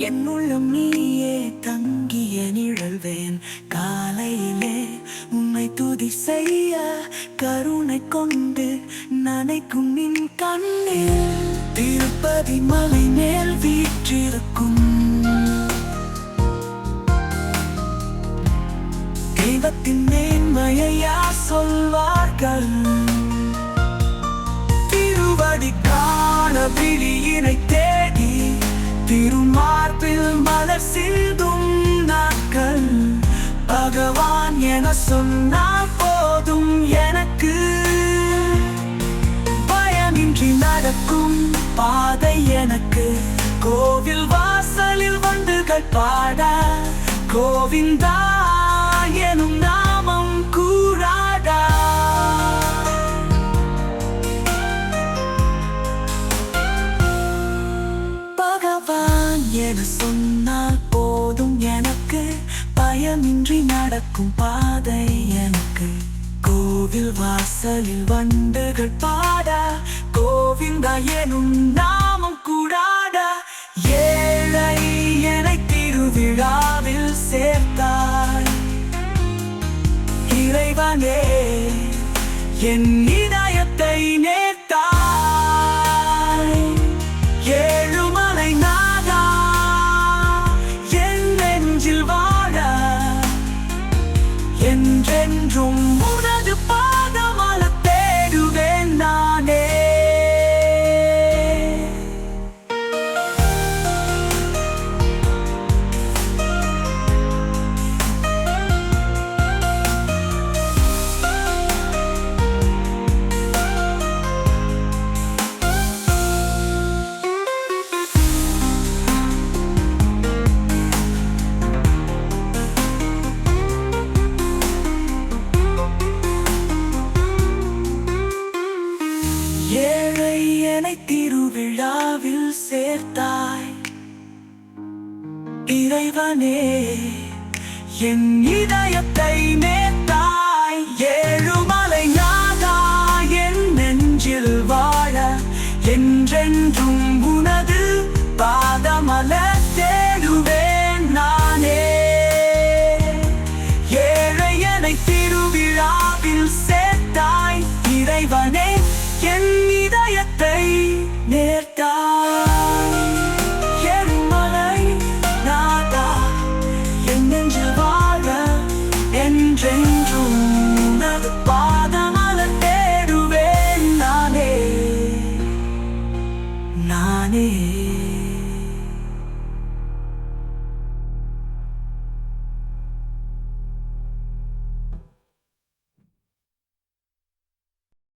என்னுள்ளம் நீயே தங்கிய நிழல்வேன். காலையிலே உன்னை துதி செய்ய கருணை கொண்டு நனைக்கும் நின் கண்ணில் திருப்பதி மலை மேல் வீற்றிருக்கும் தெய்வத்தின் மேன்மையா சொல்வார்கள். திருவடி காண விழியினை தேடி திருமார்பில் மலர் சிந்தும் நாட்கள். பகவான் என சொன்னால் போதும் எனக்கு. பயமின்றி நடக்கும் பாதை எனக்கு. கோவில் வாசலில் வண்டுகள் பாட கோவிந்தா எனும் நாமம் கூறாடா. பகவான் என சொன்னால் போதும் எனக்கு. பயமின்றி நடக்கும் பாதை எனக்கு. கோவில் வாசலில் வண்டுகள் பாட கோவிந்தா எனும் நாமம் கூறாடா. ஏழை என்னை திருவிழாவில் சேர்த்தாய் இறைவனே, என் இதயத்தை நேர்த்தாய். ஏழுமலை நாதா என் நெஞ்சில் வாழ என்றென்றும் உனது பாதமல தேடுவேன் நானே. ஏழை என்னை திருவிழாவில் சேர்த்தாய் இறைவனே, என் இதயத்தை நேர்த்தாய். ஏழுமலை நாதா என் நெஞ்சில் வாழ என்றென்றும் உனது பாதமல தேடுவேன் நானே. ஏழை என்னை திருவிழாவில் சேர்த்தாய் இறைவனே, என் இதயத்தை நேர்த்தாய். ஏழுமலை நாதா என் நெஞ்சில் வாழ என்றென்றும் உனது பாதமல தேடுவேன் நானே.